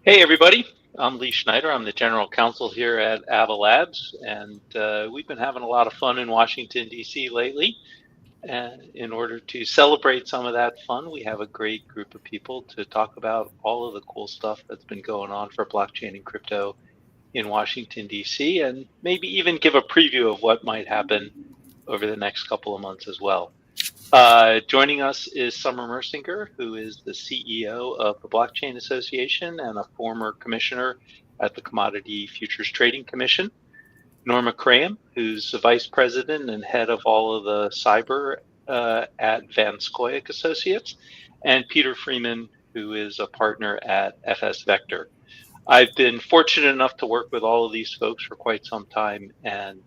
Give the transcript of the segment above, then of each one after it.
Hey, everybody. I'm Lee Schneider. I'm the general counsel here at Ava Labs, and we've been having a lot of fun in Washington, D.C. lately. And in order to celebrate some of that fun, we have a great group of people to talk about all of the cool stuff that's been going on for blockchain and crypto in Washington, D.C., and maybe even give a preview of what might happen over the next couple of months as well. Joining us is Summer Mersinger, who is the CEO of the Blockchain Association and a former commissioner at the Commodity Futures Trading Commission. Norma Graham, who's the vice president and head of all of the cyber at Van Scoyoc Associates, and Peter Freeman, who is a partner at FS Vector. I've been fortunate enough to work with all of these folks for quite some time, and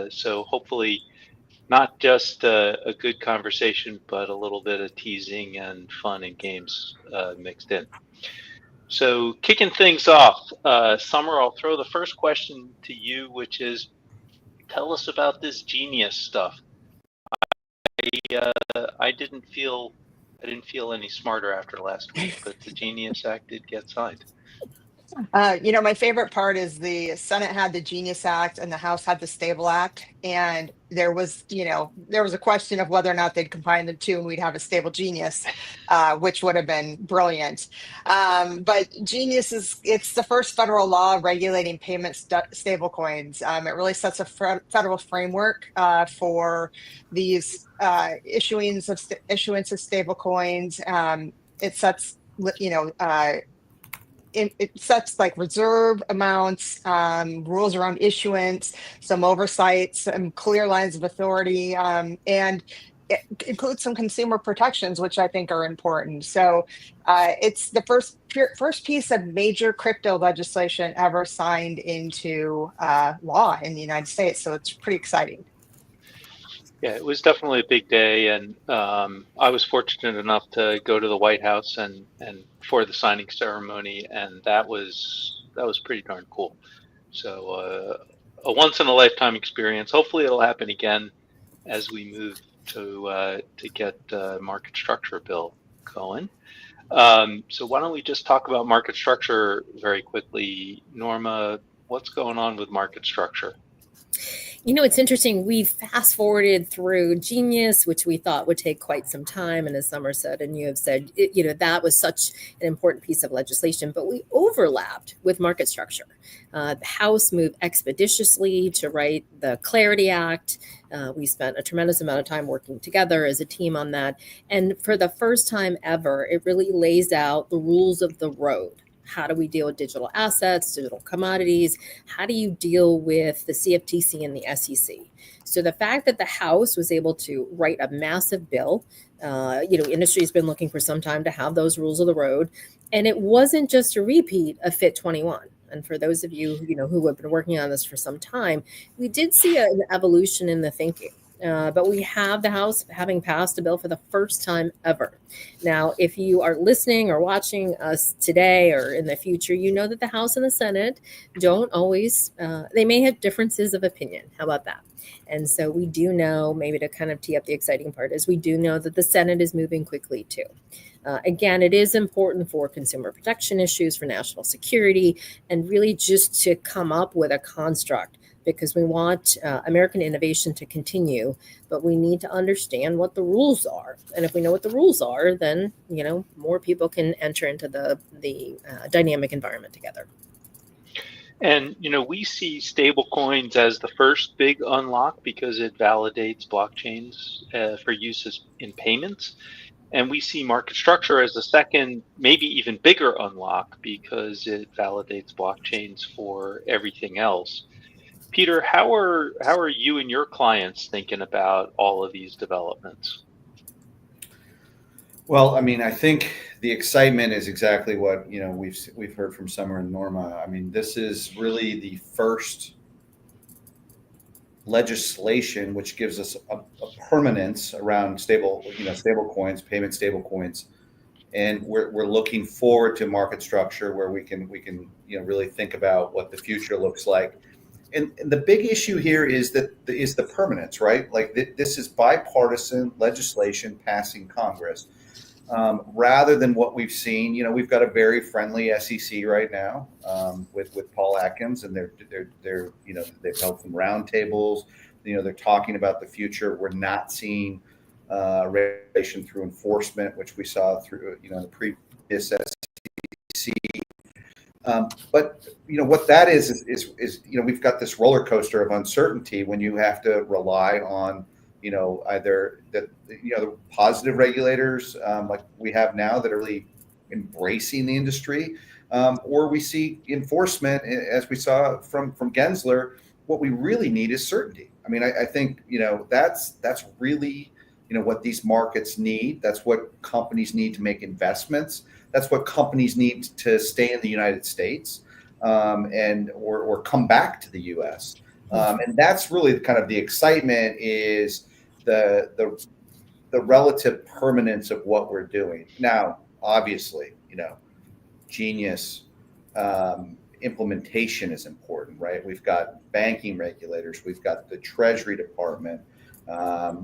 so hopefully not just a good conversation, but a little bit of teasing and fun and games mixed in. So kicking things off, Summer, I'll throw the first question to you, which is, tell us about this Genius stuff. I didn't feel any smarter after last week, but the Genius Act did get signed. My favorite part is the Senate had the Genius Act and the House had the Stable Act. And there was a question of whether or not they'd combine the two and we'd have a stable genius, which would have been brilliant. But Genius it's the first federal law regulating payment stable coins. It really sets a federal framework for these issuance of stable coins. It sets, it sets like reserve amounts, rules around issuance, some oversight, some clear lines of authority, and it includes some consumer protections, which I think are important. So it's the first piece of major crypto legislation ever signed into law in the United States. So it's pretty exciting. Yeah, it was definitely a big day, and I was fortunate enough to go to the White House and for the signing ceremony, and that was pretty darn cool. So a once in a lifetime experience. Hopefully, it'll happen again as we move to get market structure bill going. So why don't we just talk about market structure very quickly, Norma? What's going on with market structure? It's interesting. We fast forwarded through Genius, which we thought would take quite some time. And as Summer said, and you have said, that was such an important piece of legislation, but we overlapped with market structure. The House moved expeditiously to write the Clarity Act. We spent a tremendous amount of time working together as a team on that. And for the first time ever, it really lays out the rules of the road. How do we deal with digital assets, digital commodities? How do you deal with the CFTC and the SEC? So the fact that the House was able to write a massive bill, industry's been looking for some time to have those rules of the road. And it wasn't just a repeat of FIT 21. And for those of you, who have been working on this for some time, we did see an evolution in the thinking. But we have the House having passed a bill for the first time ever. Now, if you are listening or watching us today or in the future, you know that the House and the Senate don't always, they may have differences of opinion. How about that? And so we do know, maybe to kind of tee up the exciting part, is we do know that the Senate is moving quickly too. Again, it is important for consumer protection issues, for national security, and really just to come up with a construct, because we want American innovation to continue, but we need to understand what the rules are. And if we know what the rules are, then more people can enter into the dynamic environment together. And we see stable coins as the first big unlock because it validates blockchains for use in payments. And we see market structure as the second, maybe even bigger unlock because it validates blockchains for everything else. Peter, how are you and your clients thinking about all of these developments? Well, I think the excitement is exactly what we've heard from Summer and Norma. This is really the first legislation which gives us a permanence around stable coins, payment stable coins, and we're looking forward to market structure where we can really think about what the future looks like. And the big issue here is the permanence, right? Like this is bipartisan legislation passing Congress. rather than what we've seen. We've got a very friendly SEC right now with Paul Atkins, and they've held some roundtables. They're talking about the future. We're not seeing regulation through enforcement, which we saw through the previous SEC. But what that is we've got this roller coaster of uncertainty when you have to rely on either the positive regulators like we have now that are really embracing the industry, or we see enforcement as we saw from Gensler. What we really need is certainty. I mean, I think that's really what these markets need. That's what companies need to make investments. That's what companies need to stay in the United States or come back to the U.S. And that's really kind of the excitement, is the relative permanence of what we're doing. Now, obviously, Genius implementation is important, right? We've got banking regulators, we've got the Treasury Department,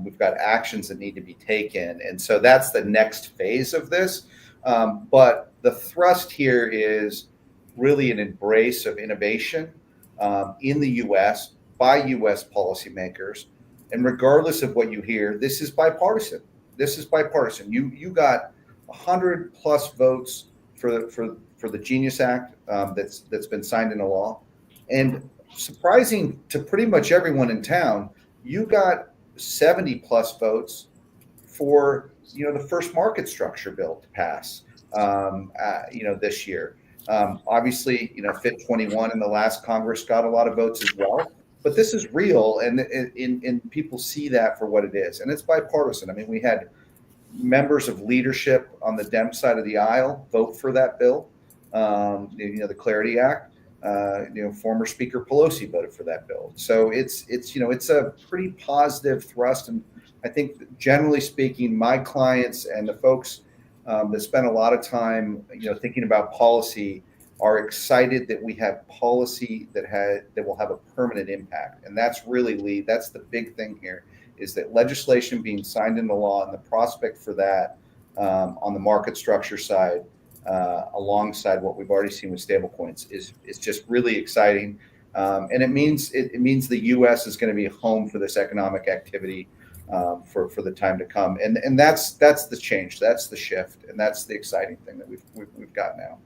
we've got actions that need to be taken, and so that's the next phase of this. But the thrust here is really an embrace of innovation in the U.S. by U.S. policymakers. And regardless of what you hear, this is bipartisan. You got 100+ votes for the Genius Act that's been signed into law, and surprising to pretty much everyone in town, you got 70+ votes for the first market structure bill to pass this year. Obviously, Fit 21 in the last Congress got a lot of votes as well. But this is real, and people see that for what it is, and it's bipartisan. I mean, we had members of leadership on the Dem side of the aisle vote for that bill. The Clarity Act. Former Speaker Pelosi voted for that bill. So it's a pretty positive thrust, and I think generally speaking, my clients and the folks that spend a lot of time thinking about policy are excited that we have policy that will have a permanent impact. And that's really, that's the big thing here, is that legislation being signed into law and the prospect for that on the market structure side, alongside what we've already seen with stablecoins, is just really exciting. And it means the U.S. is going to be home for this economic activity for the time to come. And that's the change, that's the shift, and that's the exciting thing that we've got now.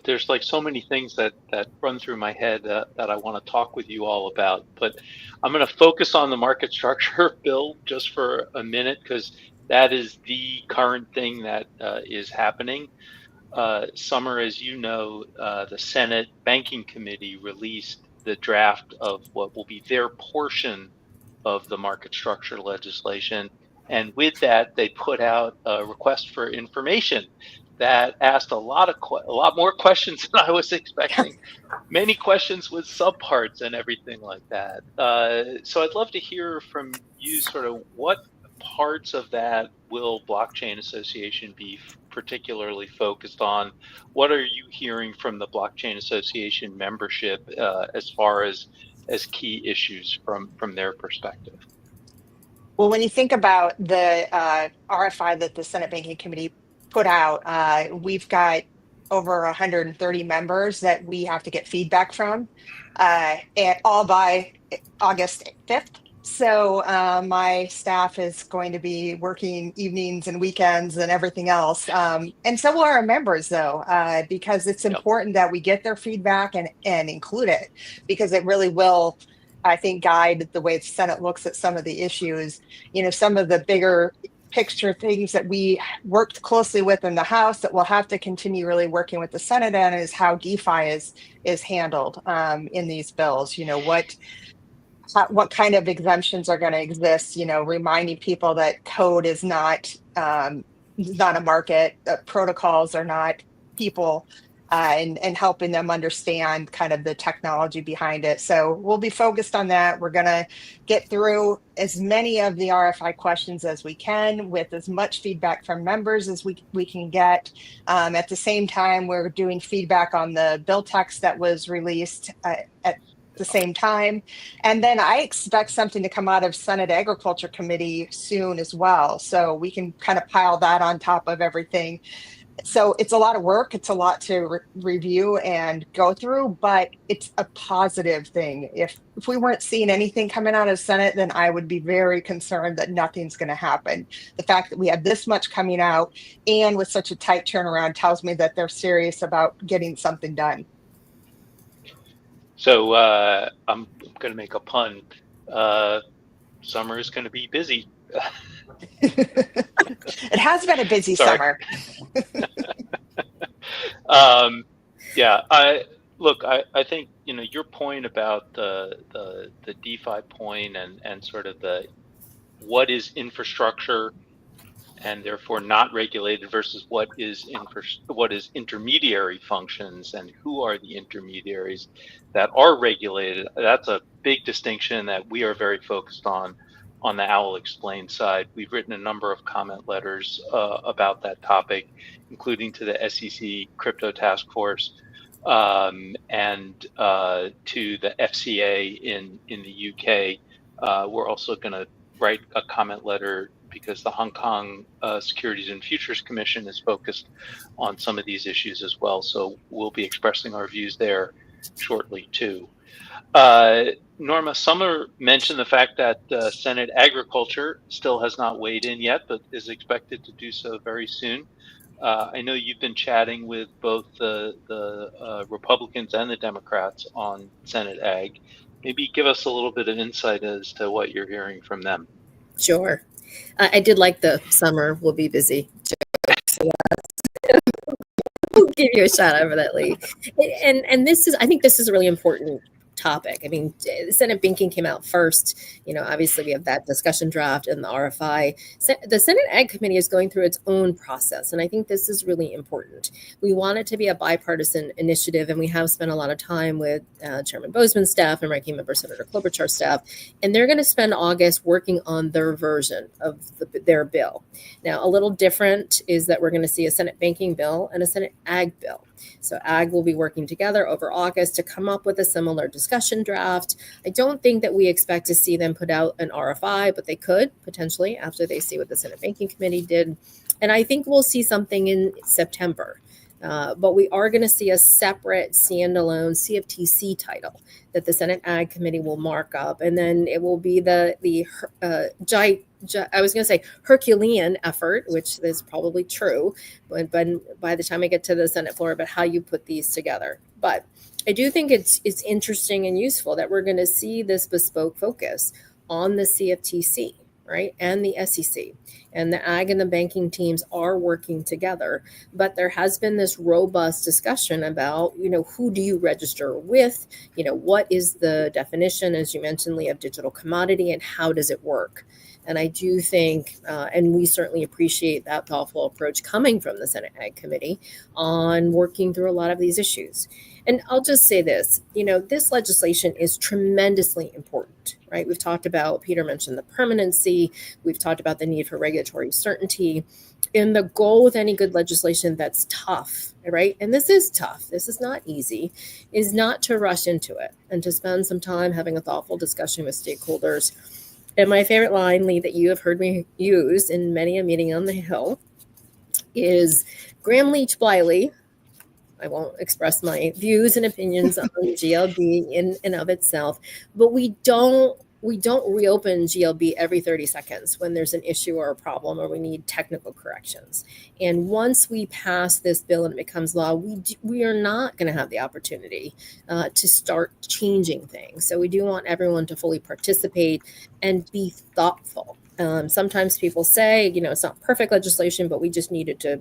There's like so many things that run through my head that I want to talk with you all about, but I'm going to focus on the market structure bill just for a minute, because that is the current thing that is happening. Summer, as you know, the Senate Banking Committee released the draft of what will be their portion of the market structure legislation. And with that, they put out a request for information that asked a lot more questions than I was expecting. Many questions with subparts and everything like that. So I'd love to hear from you sort of what parts of that will Blockchain Association be particularly focused on? What are you hearing from the Blockchain Association membership as far as key issues from their perspective? Well, when you think about the RFI that the Senate Banking Committee put out, we've got over 130 members that we have to get feedback from, and all by August 5th. So my staff is going to be working evenings and weekends and everything else. And so will our members, though, because it's important that we get their feedback and include it, because it really will, I think, guide the way the Senate looks at some of the issues. Some of the bigger picture things that we worked closely with in the House that we'll have to continue really working with the Senate on is how DeFi is handled in these bills. What kind of exemptions are going to exist, reminding people that code is not a market, protocols are not people, and helping them understand kind of the technology behind it. So we'll be focused on that. We're going to get through as many of the RFI questions as we can with as much feedback from members as we can get. At the same time, we're doing feedback on the bill text that was released the same time. And then I expect something to come out of Senate Agriculture Committee soon as well. So we can kind of pile that on top of everything. So it's a lot of work. It's a lot to review and go through, but it's a positive thing. If we weren't seeing anything coming out of Senate, then I would be very concerned that nothing's going to happen. The fact that we have this much coming out and with such a tight turnaround tells me that they're serious about getting something done. So I'm going to make a pun. Summer is going to be busy. It has been a busy summer. Yeah, I think, your point about the DeFi point and sort of what is infrastructure and therefore not regulated versus what is intermediary functions and who are the intermediaries that are regulated. That's a big distinction that we are very focused on the OWL Explained side. We've written a number of comment letters about that topic, including to the SEC Crypto Task Force and to the FCA in the UK. We're also going to write a comment letter because the Hong Kong Securities and Futures Commission is focused on some of these issues as well. So we'll be expressing our views there shortly too. Norma, Summer mentioned the fact that Senate Agriculture still has not weighed in yet, but is expected to do so very soon. I know you've been chatting with both the Republicans and the Democrats on Senate Ag. Maybe give us a little bit of insight as to what you're hearing from them. Sure. I did like the summer will be busy joke. So we'll give you a shout out for that, Lee. And I think this is a really important topic. I mean, Senate banking came out first. Obviously we have that discussion draft and the RFI. The Senate Ag Committee is going through its own process, and I think this is really important. We want it to be a bipartisan initiative, and we have spent a lot of time with Chairman Bozeman's staff and Ranking Member Senator Klobuchar's staff, and they're going to spend August working on their version of their bill. Now, a little different is that we're going to see a Senate banking bill and a Senate Ag bill. So Ag will be working together over August to come up with a similar discussion draft. I don't think that we expect to see them put out an RFI, but they could potentially after they see what the Senate Banking Committee did. And I think we'll see something in September. But we are going to see a separate standalone CFTC title that the Senate Ag Committee will mark up. And then it will be I was going to say Herculean effort, which is probably true, but by the time I get to the Senate floor, about how you put these together. But I do think it's interesting and useful that we're going to see this bespoke focus on the CFTC, right, and the SEC. And the ag and the banking teams are working together. But there has been this robust discussion about, who do you register with? What is the definition, as you mentioned, Lee, of digital commodity, and how does it work? And I do think, and we certainly appreciate that thoughtful approach coming from the Senate Ag Committee on working through a lot of these issues. And I'll just say this, this legislation is tremendously important, right? We've talked about, Peter mentioned the permanency. We've talked about the need for regulatory certainty. And the goal with any good legislation that's tough, right? And this is tough. This is not easy, is not to rush into it and to spend some time having a thoughtful discussion with stakeholders. And my favorite line, Lee, that you have heard me use in many a meeting on the Hill is Graham Leach Bliley. I won't express my views and opinions on GLB in and of itself, but we don't reopen GLB every 30 seconds when there's an issue or a problem or we need technical corrections. And once we pass this bill and it becomes law, we are not going to have the opportunity to start changing things. So we do want everyone to fully participate and be thoughtful. Sometimes people say, it's not perfect legislation, but we just needed to,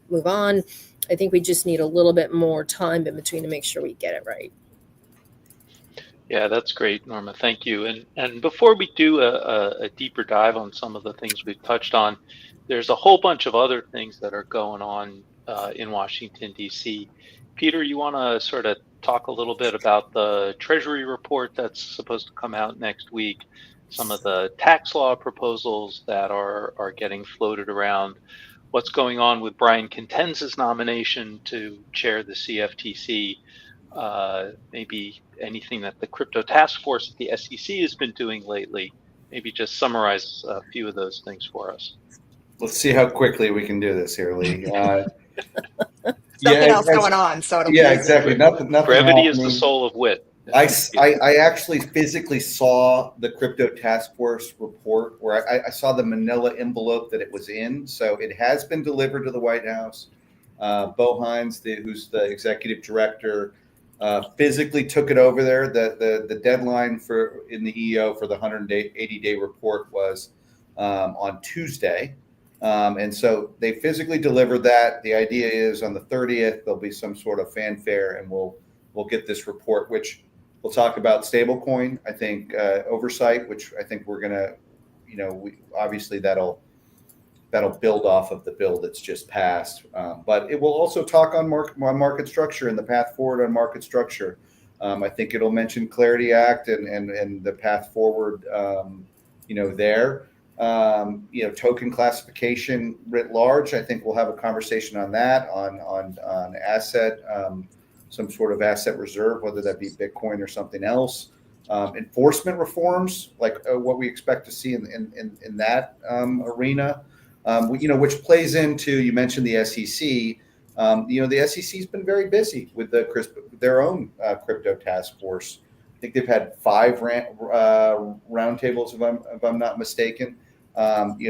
move on. I think we just need a little bit more time in between to make sure we get it right. Yeah, that's great, Norma. Thank you. And before we do a deeper dive on some of the things we've touched on, there's a whole bunch of other things that are going on in Washington, D.C. Peter, you want to sort of talk a little bit about the Treasury report that's supposed to come out next week, some of the tax law proposals that are getting floated around, what's going on with Brian Contenz's nomination to chair the CFTC, maybe anything that the crypto task force at the SEC has been doing lately. Maybe just summarize a few of those things for us. Let's see how quickly we can do this here, Lee. Something else going on, so it'll be easy. Exactly. Nothing Brevity happening. is the soul of wit. I actually physically saw the crypto task force report where I saw the manila envelope that it was in. So it has been delivered to the White House. Bo Hines, who's the executive director, physically took it over there. The deadline in the EO for the 180-day report was on Tuesday. And so they physically delivered that. The idea is on the 30th, there'll be some sort of fanfare and we'll get this report, which we'll talk about stablecoin, I think, oversight, which I think we're going to, obviously that'll build off of the bill that's just passed. But it will also talk on market structure and the path forward on market structure. I think it'll mention Clarity Act and the path forward, there. Token classification writ large. I think we'll have a conversation on that, on asset, some sort of asset reserve, whether that be Bitcoin or something else. Enforcement reforms, like what we expect to see in that arena, which plays into, you mentioned the SEC. The SEC's been very busy with their own crypto task force. I think they've had 5 roundtables, if I'm not mistaken.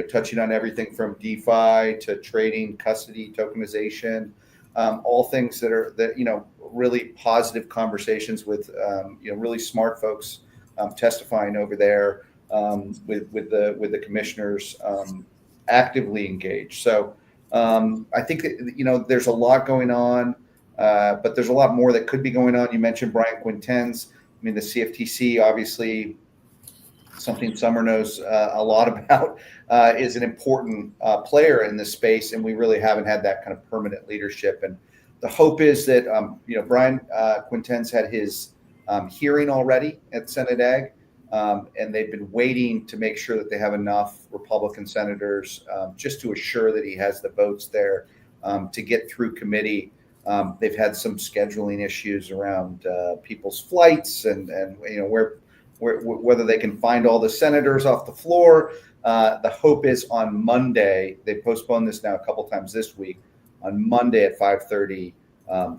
Touching on everything from DeFi to trading, custody, tokenization, all things that really positive conversations with really smart folks testifying over there, with the commissioners actively engaged. So I think that, there's a lot going on, but there's a lot more that could be going on. You mentioned Brian Quintenz. I mean, the CFTC, obviously, something Summer knows a lot about, is an important player in this space, and we really haven't had that kind of permanent leadership. And the hope is that Brian Quintenz had his hearing already at Senate Ag, and they've been waiting to make sure that they have enough Republican senators just to assure that he has the votes there to get through committee. They've had some scheduling issues around people's flights and whether they can find all the senators off the floor. The hope is on Monday, they postponed this now a couple times this week, on Monday at 5:30,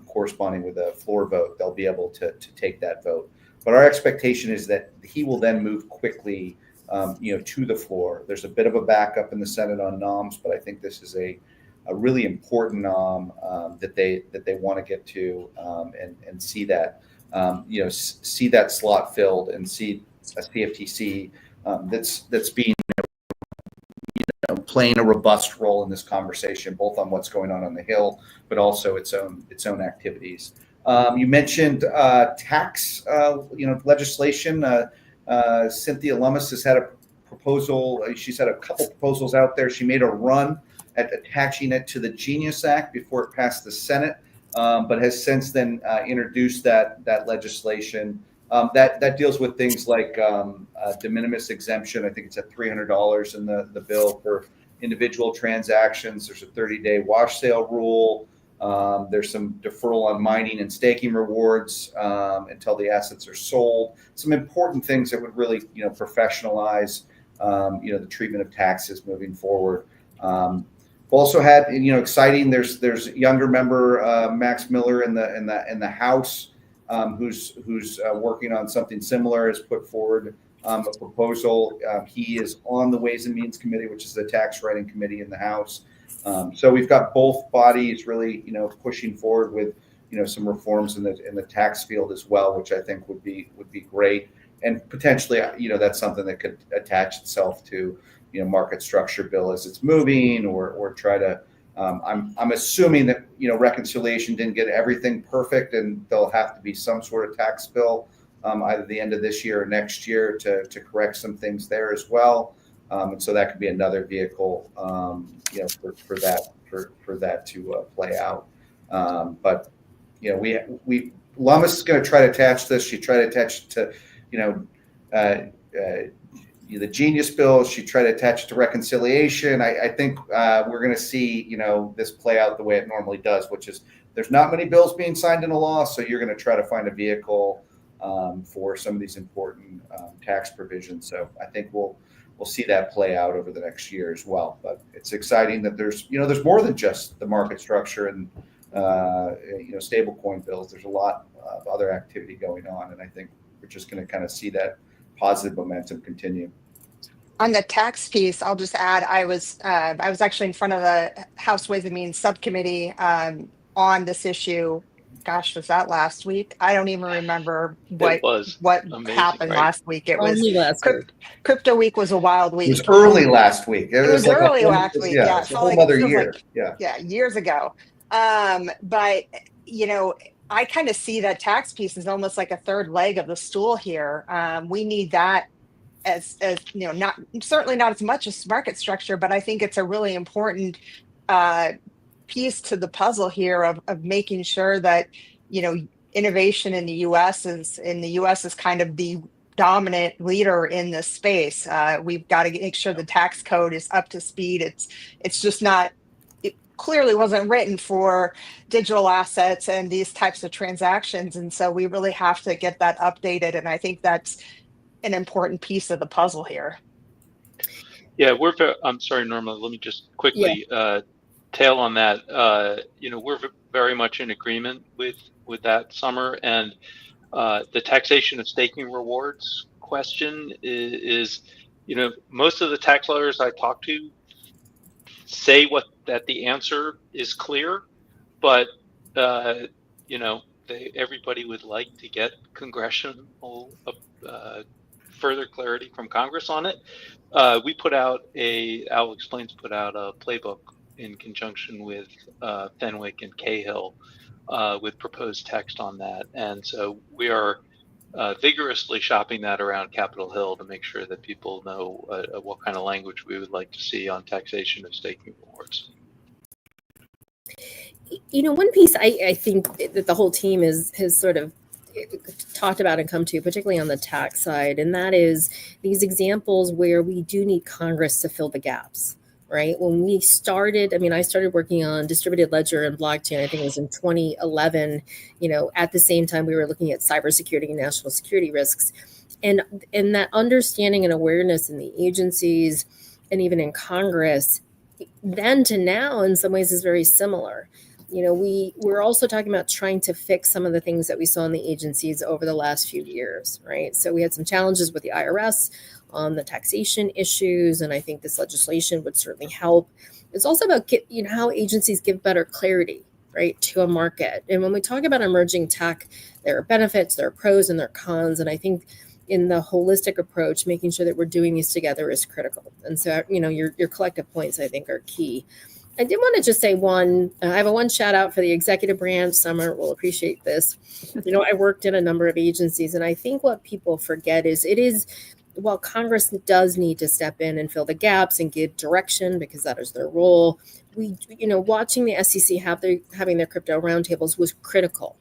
corresponding with a floor vote, they'll be able to take that vote. But our expectation is that he will then move quickly to the floor. There's a bit of a backup in the Senate on noms, but I think this is a really important nom that they want to get to and see that. See that slot filled and see a CFTC that's being playing a robust role in this conversation, both on what's going on the Hill, but also its own activities. You mentioned tax legislation. Cynthia Lummis has had a proposal. She's had a couple proposals out there. She made a run at attaching it to the Genius Act before it passed the Senate. But has since then introduced that legislation that deals with things like de minimis exemption. I think it's at $300 in the bill for individual transactions. There's a 30-day wash sale rule. There's some deferral on mining and staking rewards until the assets are sold. Some important things that would really professionalize the treatment of taxes moving forward. Also had exciting. There's younger member Max Miller in the House who's working on something similar. Has put forward a proposal. He is on the Ways and Means Committee, which is the tax writing committee in the House. So we've got both bodies really pushing forward with some reforms in the tax field as well, which I think would be great, and potentially that's something that could attach itself to market structure bill as it's moving, or try to. I'm assuming that reconciliation didn't get everything perfect, and there'll have to be some sort of tax bill either the end of this year or next year to correct some things there as well. And so that could be another vehicle, for that to play out. But Lummis is going to try to attach this. She tried to attach it to the Genius bill. She tried to attach it to reconciliation. I think we're going to see, this play out the way it normally does, which is there's not many bills being signed into law. So you're going to try to find a vehicle for some of these important tax provisions. So I think we'll see that play out over the next year as well. But it's exciting that there's more than just the market structure and stable coin bills. There's a lot of other activity going on, and I think we're just going to kind of see that positive momentum continue. On the tax piece, I'll just add, I was actually in front of the House Ways and Means subcommittee on this issue. Gosh, was that last week? I don't even remember what amazing, happened last week. It was last week. Crypto week was a wild week. It was early last week. It was like early last week. Yeah, it's a whole other year. Yeah, years ago. But I kind of see that tax piece as almost like a third leg of the stool here. We need that as not certainly not as much as market structure, but I think it's a really important piece to the puzzle here of making sure that innovation in the U.S. is kind of the dominant leader in this space. We've got to make sure the tax code is up to speed. It's just not. It clearly wasn't written for digital assets and these types of transactions, and so we really have to get that updated. And I think that's an important piece of the puzzle here. Yeah, I'm sorry, Norma. Let me just quickly tail on that. We're very much in agreement with that, Summer, and the taxation of staking rewards question is most of the tax lawyers I talk to say that the answer is clear, but everybody would like to get congressional further clarity from Congress on it. We put out Al Explains put out a playbook in conjunction with Fenwick and Cahill with proposed text on that. And so we are vigorously shopping that around Capitol Hill to make sure that people know what kind of language we would like to see on taxation of staking rewards. One piece I think that the whole team has sort of talked about and come to, particularly on the tax side, and that is these examples where we do need Congress to fill the gaps, right? When we started, I started working on distributed ledger and blockchain, I think it was in 2011, at the same time we were looking at cybersecurity and national security risks. And that understanding and awareness in the agencies and even in Congress, then to now in some ways is very similar. We're also talking about trying to fix some of the things that we saw in the agencies over the last few years, right? So we had some challenges with the IRS on the taxation issues, and I think this legislation would certainly help. It's also about how agencies give better clarity, right, to a market. And when we talk about emerging tech, there are benefits, there are pros, and there are cons. And I think in the holistic approach, making sure that we're doing these together is critical. And so, your collective points, I think, are key. I did want to just say I have a shout out for the executive branch. Summer will appreciate this. I worked in a number of agencies, and I think what people forget is while Congress does need to step in and fill the gaps and give direction because that is their role, watching the SEC having their crypto roundtables was critical.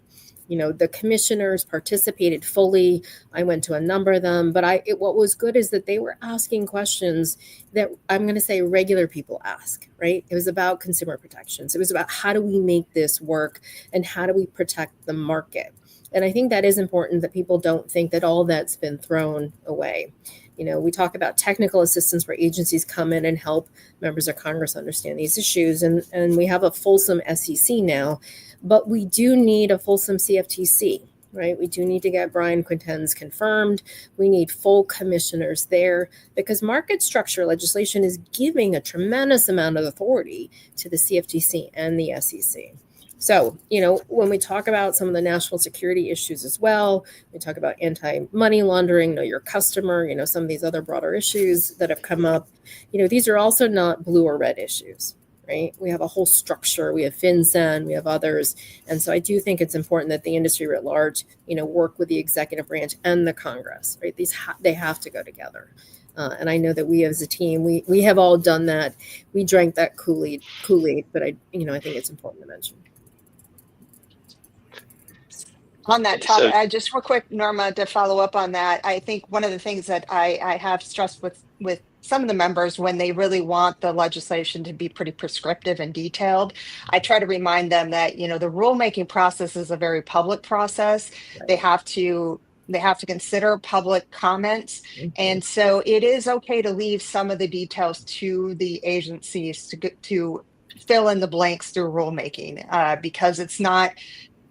The commissioners participated fully. I went to a number of them, but what was good is that they were asking questions that I'm going to say regular people ask, right? It was about consumer protections. It was about how do we make this work and how do we protect the market? And I think that is important, that people don't think that all that's been thrown away. We talk about technical assistance where agencies come in and help members of Congress understand these issues. And we have a fulsome SEC now, but we do need a fulsome CFTC, right? We do need to get Brian Quinten's confirmed. We need full commissioners there because market structure legislation is giving a tremendous amount of authority to the CFTC and the SEC. So, when we talk about some of the national security issues as well, we talk about anti-money laundering, know your customer, some of these other broader issues that have come up, these are also not blue or red issues, right? We have a whole structure, we have FinCEN, we have others. And so I do think it's important that the industry writ large, work with the executive branch and the Congress, right? They have to go together. And I know that we as a team, we have all done that. We drank that Kool-Aid, but I think it's important to mention. On that topic, So just real quick, Norma, to follow up on that, I think one of the things that I have stressed with some of the members when they really want the legislation to be pretty prescriptive and detailed, I try to remind them that, you know, the rulemaking process is a very public process. They Right. have to consider public comments. Mhm. And so it is okay to leave some of the details to the agencies to fill in the blanks through rulemaking, because it's not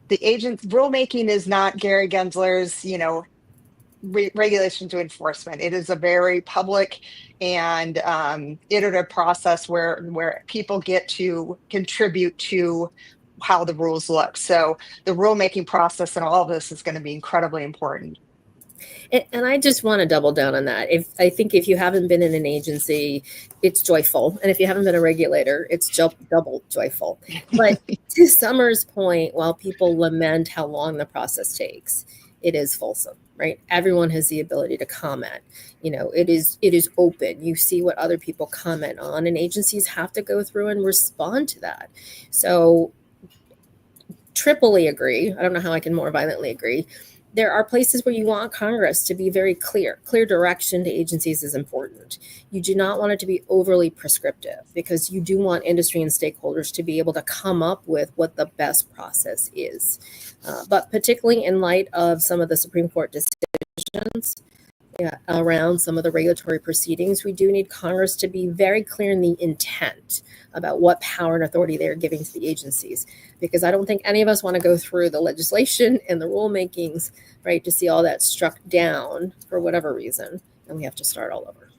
the agent's rulemaking is not Gary Gensler's, you know, regulation to enforcement. It is a very public and iterative process where people get to contribute to how the rules look. So the rulemaking process and all of this is going to be incredibly important. And I just want to double down on that. I think if you haven't been in an agency, it's joyful, and if you haven't been a regulator, it's double joyful. But to Summer's point, while people lament how long the process takes, it is fulsome, right? Everyone has the ability to comment. You know, it is open. You see what other people comment on, and agencies have to go through and respond to that. So, triply agree. I don't know how I can more violently agree. There are places where you want Congress to be very clear. Clear direction to agencies is important. You do not want it to be overly prescriptive, because you do want industry and stakeholders to be able to come up with what the best process is. But particularly in light of some of the Supreme Court decisions, around some of the regulatory proceedings, we do need Congress to be very clear in the intent about what power and authority they're giving to the agencies. Because I don't think any of us want to go through the legislation and the rulemakings, right, to see all that struck down for whatever reason, and we have to start all over.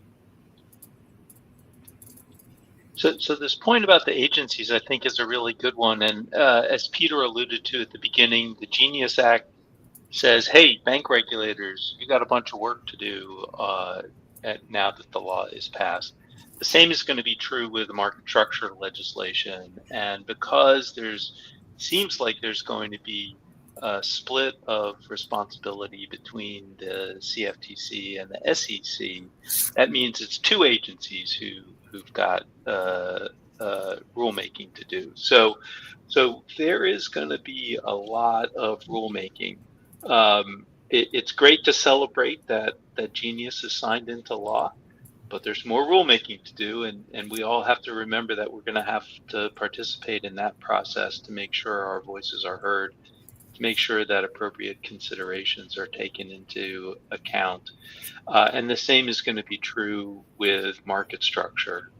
So this point about the agencies, I think, is a really good one. And as Peter alluded to at the beginning, the Genius Act says, hey, bank regulators, you got a bunch of work to do now that the law is passed. The same is going to be true with the market structure legislation. And because seems like there's going to be a split of responsibility between the CFTC and the SEC, that means it's two agencies who've got rulemaking to do. So there is going to be a lot of rulemaking. It's great to celebrate that Genius is signed into law, but there's more rulemaking to do, and we all have to remember that we're going to have to participate in that process to make sure our voices are heard, to make sure that appropriate considerations are taken into account. And the same is going to be true with market structure.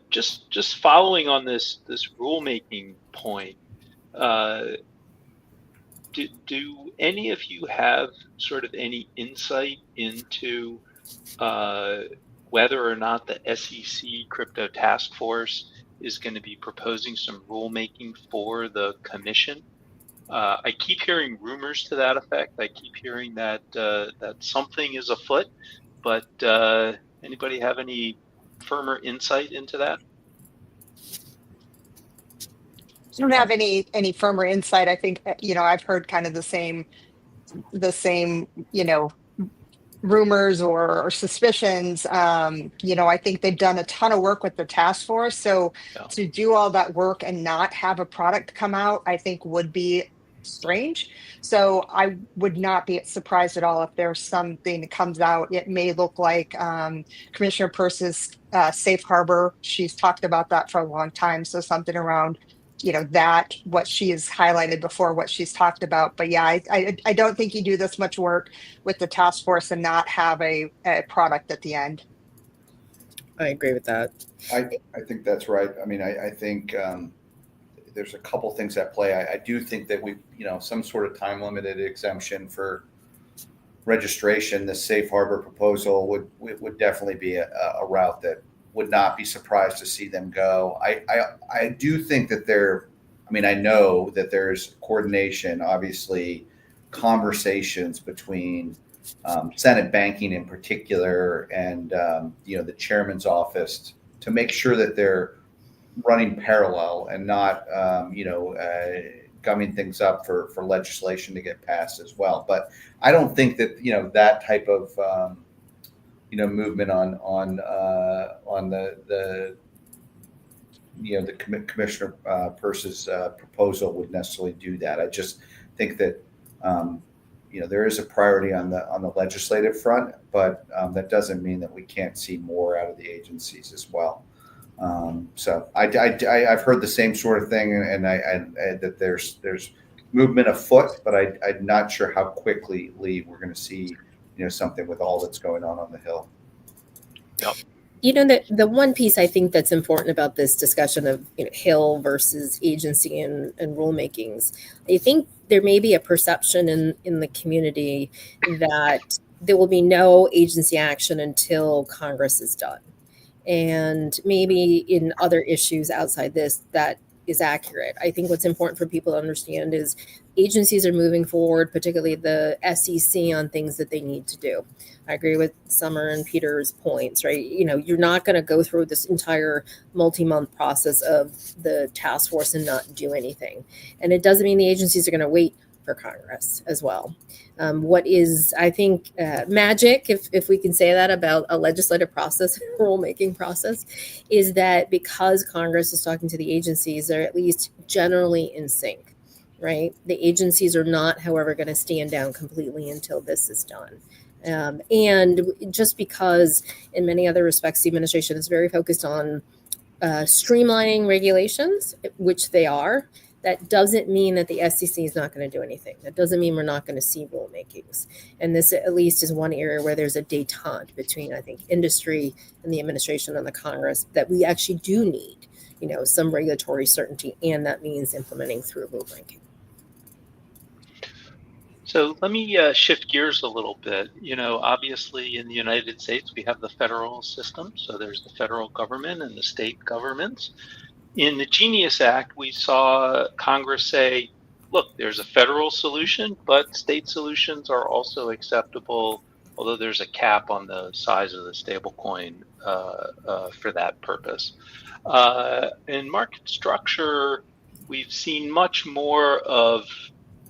Just following on this rulemaking point, do any of you have sort of any insight into whether or not the SEC Crypto Task Force is going to be proposing some rulemaking for the commission? I keep hearing rumors to that effect. I keep hearing that something is afoot, but anybody have any firmer insight into that? I don't have any firmer insight. I think, you know, I've heard kind of the same, you know, rumors or suspicions. You know, I think they've done a ton of work with the task force. So to do all that work and not have a product come out, I think would be strange. So I would not be surprised at all if there's something that comes out. It may look like Commissioner Purse's safe harbor. She's talked about that for a long time. So something around, you know, that what she has highlighted before, what she's talked about. But yeah, I don't think you do this much work with the task force and not have a product at the end. I agree with that. I think that's right. I mean, I think there's a couple things at play. I do think that some sort of time limited exemption for registration, the safe harbor proposal would definitely be a route that would not be surprised to see them go. I do think that I know that there's coordination, obviously conversations between Senate banking in particular and the chairman's office to make sure that they're running parallel and not gumming things up for legislation to get passed as well. But I don't think that that type of movement on the the Commissioner Peirce's proposal would necessarily do that. I just think that there is a priority on the legislative front, but that doesn't mean that we can't see more out of the agencies as well. So I've heard the same sort of thing, and that there's movement afoot, but I'm not sure how quickly, Lee, we're going to see something with all that's going on the Hill. Yep. The one piece I think that's important about this discussion of Hill versus agency and rulemakings, I think there may be a perception in the community that there will be no agency action until Congress is done. And maybe in other issues outside this, that is accurate. I think what's important for people to understand is agencies are moving forward, particularly the SEC, on things that they need to do. I agree with Summer and Peter's points, right? You're not going to go through this entire multi-month process of the task force and not do anything. And it doesn't mean the agencies are going to wait for Congress as well. What is, I think, magic, if we can say that about a legislative process, rulemaking process, is that because Congress is talking to the agencies, they're at least generally in sync, right? The agencies are not, however, going to stand down completely until this is done. And just because in many other respects, the administration is very focused on streamlining regulations, which they are, that doesn't mean that the SEC is not going to do anything. That doesn't mean we're not going to see rulemakings. And this at least is one area where there's a détente between, I think, industry and the administration and the Congress, that we actually do need, some regulatory certainty, and that means implementing through rulemaking. So let me shift gears a little bit. Obviously in the United States, we have the federal system. So there's the federal government and the state governments. In the Genius Act, we saw Congress say, look, there's a federal solution, but state solutions are also acceptable, although there's a cap on the size of the stablecoin for that purpose. In market structure, we've seen much more of,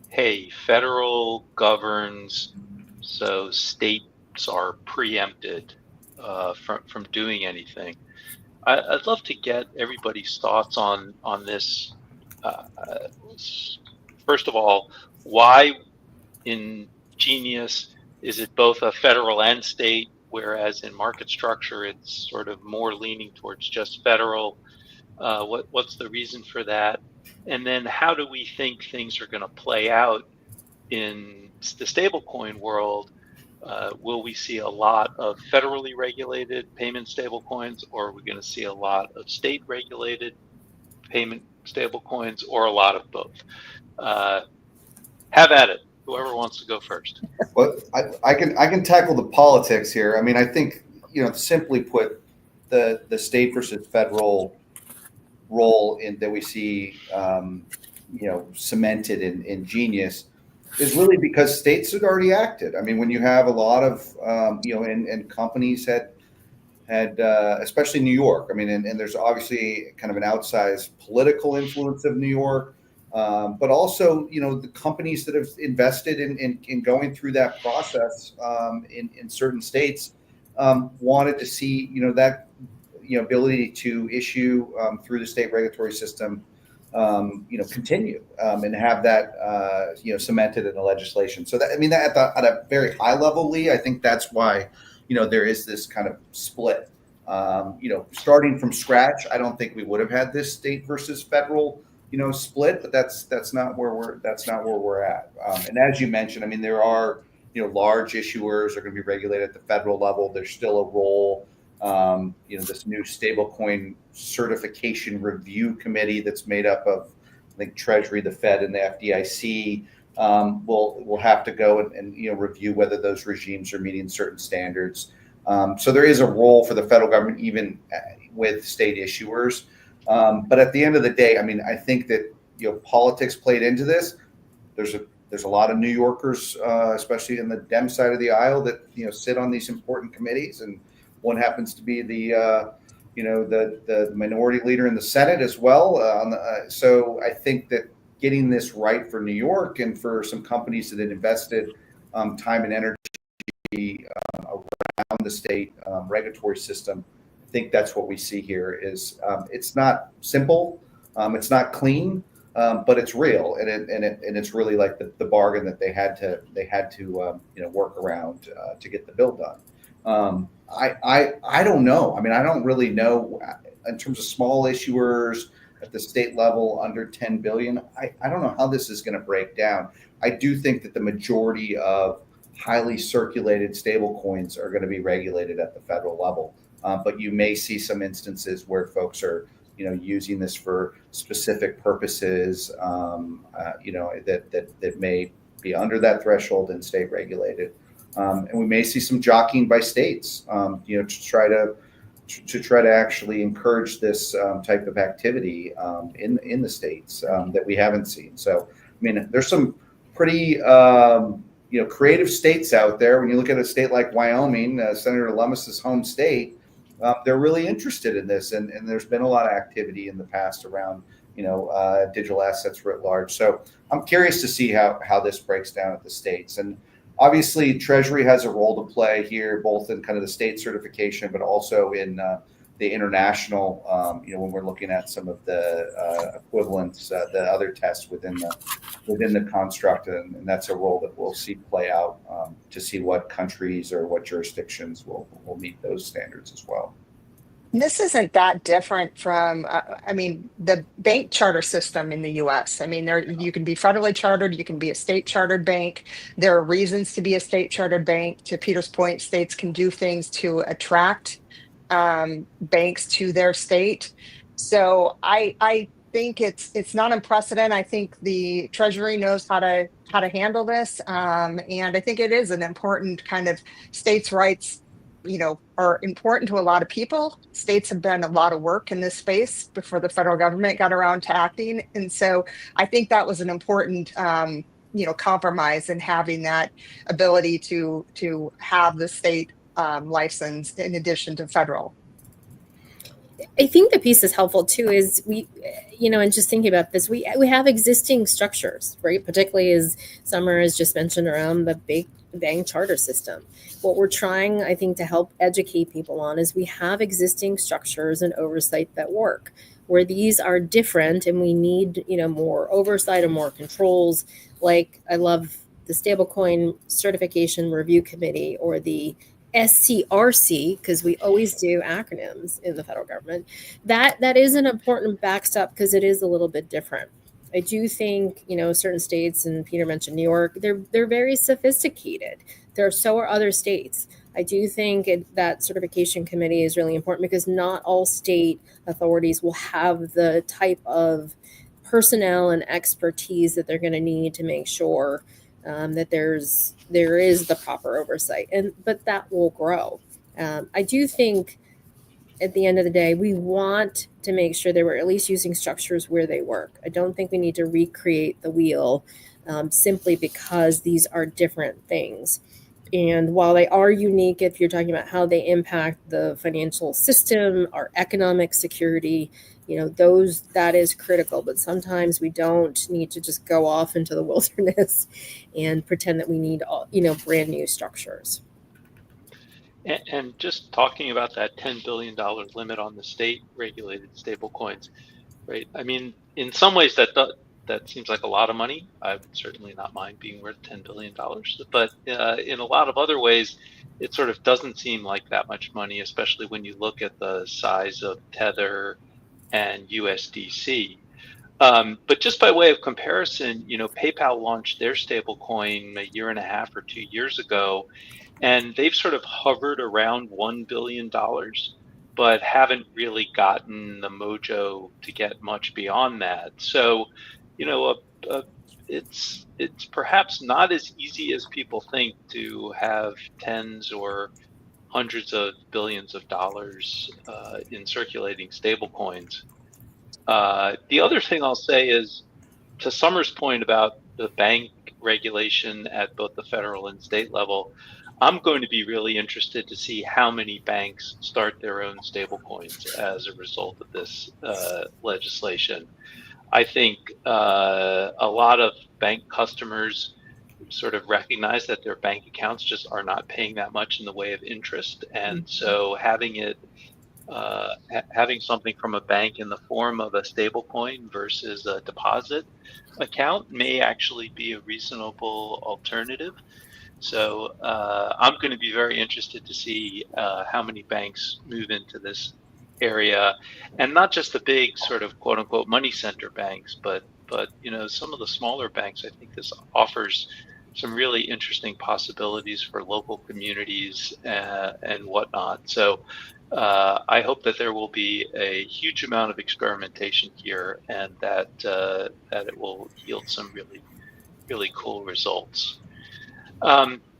hey, federal governs, so states are preempted from doing anything. I'd love to get everybody's thoughts on this. First of all, why in Genius is it both a federal and state, whereas in market structure it's sort of more leaning towards just federal? What's the reason for that? And then how do we think things are going to play out in the stablecoin world? Will we see a lot of federally regulated payment stablecoins, or are we going to see a lot of state regulated payment stablecoins, or a lot of both? Have at it. Whoever wants to go first. Well, I can tackle the politics here. I mean, I think, simply put, the state versus federal role that we see, cemented in Genius is really because states had already acted. I mean, when you have a lot of, and companies had, especially New York. I mean, and there's obviously kind of an outsized political influence of New York, but also, the companies that have invested in going through that process in certain states wanted to see, that, ability to issue through the state regulatory system, continue and have that, cemented in the legislation. So that, that at a very high level, Lee, I think that's why, there is this kind of split. Starting from scratch, I don't think we would have had this state versus federal, split, but that's not where we're at. And as you mentioned, there are, large issuers are going to be regulated at the federal level. There's still a role. This new stablecoin certification review committee that's made up of, I think, Treasury, the Fed, and the FDIC will have to go and review whether those regimes are meeting certain standards. So there is a role for the federal government, even with state issuers. But at the end of the day, I think that politics played into this. There's a lot of New Yorkers, especially in the Dem side of the aisle, that sit on these important committees, and one happens to be the minority leader in the Senate as well. So I think that getting this right for New York and for some companies that had invested time and energy around the state regulatory system, I think that's what we see here. Is it's not simple, it's not clean, but it's real, and it's really like the bargain that they had to work around to get the bill done. I don't know. I mean, I don't really know in terms of small issuers at the state level under 10 billion. I don't know how this is going to break down. I do think that the majority of highly circulated stable coins are going to be regulated at the federal level. But you may see some instances where folks are, using this for specific purposes, that may be under that threshold and state regulated. And we may see some jockeying by states, to try to actually encourage this type of activity in the states that we haven't seen. So, I mean, there's some pretty creative states out there. When you look at a state like Wyoming, Senator Lummis's home state, they're really interested in this, and there's been a lot of activity in the past around digital assets writ large. So I'm curious to see how this breaks down at the states. And obviously, Treasury has a role to play here, both in kind of the state certification, but also in the international. When we're looking at some of the equivalents, the other tests within the construct, and that's a role that we'll see play out to see what countries or what jurisdictions will meet those standards as well. This isn't that different from, the bank charter system in the U.S. I mean, you can be federally chartered, you can be a state chartered bank. There are reasons to be a state chartered bank. To Peter's point, states can do things to attract banks to their state. So I think it's not unprecedented. I think the Treasury knows how to handle this, and I think it is an important kind of states' rights. Are important to a lot of people. States have done a lot of work in this space before the federal government got around to acting. And so I think that was an important, compromise in having that ability to have the state license in addition to federal. I think the piece that's helpful too is and just thinking about this, we have existing structures, right? Particularly as Summer has just mentioned around the big bank charter system. What we're trying, I think, to help educate people on is we have existing structures and oversight that work, where these are different and we need, more oversight and more controls. Like I love the Stablecoin Certification Review Committee, or the SCRC, because we always do acronyms in the federal government. That is an important backstop because it is a little bit different. I do think, certain states, and Peter mentioned New York, they're very sophisticated. So are other states. I do think that certification committee is really important because not all state authorities will have the type of personnel and expertise that they're going to need to make sure that there is the proper oversight, but that will grow. I do think at the end of the day, we want to make sure that we're at least using structures where they work. I don't think we need to recreate the wheel simply because these are different things. And while they are unique, if you're talking about how they impact the financial system, our economic security, that is critical. But sometimes we don't need to just go off into the wilderness and pretend that we need, brand new structures. And just talking about that $10 billion limit on the state-regulated stablecoins, right? I mean, in some ways that seems like a lot of money. I would certainly not mind being worth $10 billion. But in a lot of other ways, it sort of doesn't seem like that much money, especially when you look at the size of Tether and USDC. But just by way of comparison, PayPal launched their stablecoin a year and a half or 2 years ago, and they've sort of hovered around $1 billion, but haven't really gotten the mojo to get much beyond that. So, it's perhaps not as easy as people think to have tens or hundreds of billions of dollars in circulating stablecoins. The other thing I'll say is, to Summer's point about the bank regulation at both the federal and state level, I'm going to be really interested to see how many banks start their own stablecoins as a result of this legislation. I think a lot of bank customers sort of recognize that their bank accounts just are not paying that much in the way of interest. And so having it having something from a bank in the form of a stable coin versus a deposit account may actually be a reasonable alternative. So I'm going to be very interested to see how many banks move into this area, and not just the big sort of quote unquote money center banks, but some of the smaller banks. I think this offers some really interesting possibilities for local communities and whatnot. So I hope that there will be a huge amount of experimentation here, and that it will yield some really cool results.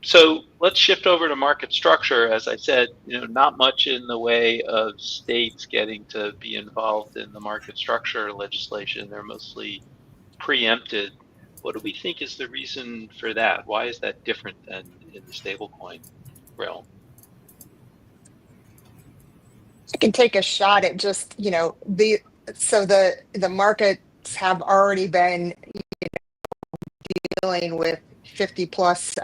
So let's shift over to market structure. As I said, not much in the way of states getting to be involved in the market structure legislation. They're mostly preempted. What do we think is the reason for that? Why is that different than in the stablecoin realm? I can take a shot at just, the markets have already been dealing with 50 plus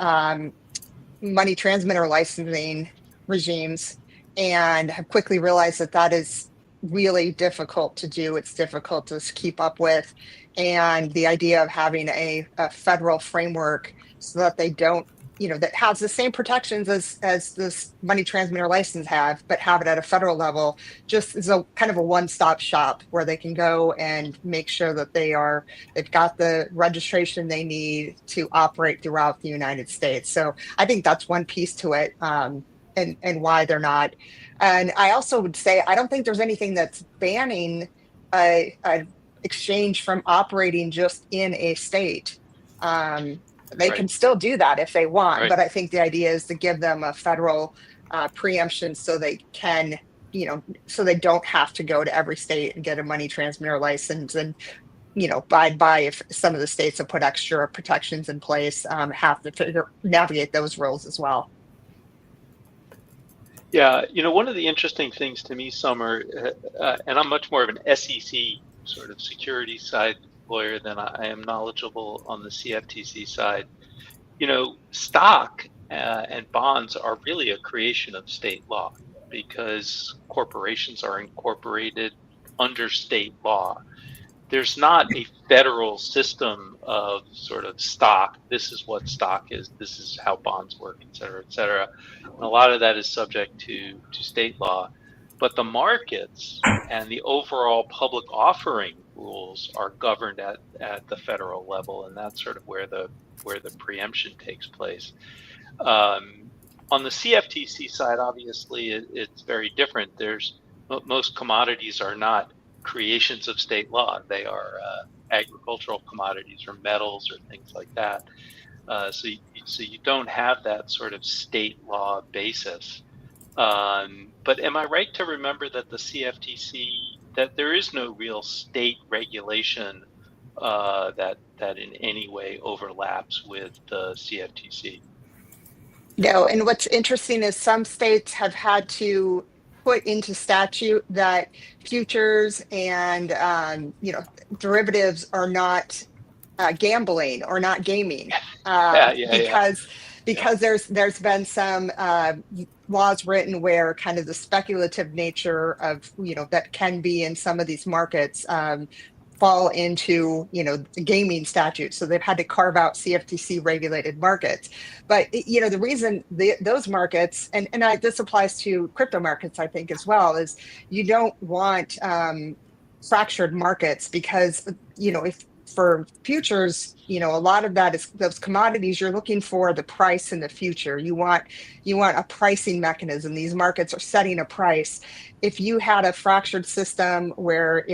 money transmitter licensing regimes, and have quickly realized that that is really difficult to do. It's difficult to keep up with. And the idea of having a federal framework so that they don't, that has the same protections as this money transmitter license have, but have it at a federal level, just is a kind of a one-stop shop where they can go and make sure that they've got the registration they need to operate throughout the United States. So I think that's one piece to it, and why they're not. And I also would say I don't think there's anything that's banning a exchange from operating just in a state. They Right. can still do that if they want, Right. but I think the idea is to give them a federal preemption so they can, so they don't have to go to every state and get a money transmitter license and, abide by if some of the states have put extra protections in place, have to navigate those rules as well. Yeah, one of the interesting things to me, Summer, and I'm much more of an SEC sort of security side lawyer than I am knowledgeable on the CFTC side. Stock and bonds are really a creation of state law because corporations are incorporated under state law. There's not a federal system of sort of stock. This is what stock is. This is how bonds work, et cetera, et cetera. And a lot of that is subject to state law. But the markets and the overall public offering rules are governed at the federal level, and that's sort of where the preemption takes place. On the CFTC side, obviously, it's very different. Most commodities are not creations of state law. They are agricultural commodities or metals or things like that. So you don't have that sort of state law basis. But am I right to remember that the CFTC, that there is no real state regulation that in any way overlaps with the CFTC? No, and what's interesting is some states have had to put into statute that futures and derivatives are not gambling or not gaming, because there's been some laws written where kind of the speculative nature of that can be in some of these markets fall into the gaming statute, so they've had to carve out CFTC regulated markets. But the reason those markets, and this applies to crypto markets, I think as well, is you don't want fractured markets, because if for futures, a lot of that is those commodities, you're looking for the price in the future. You want a pricing mechanism. These markets are setting a price. If you had a fractured system where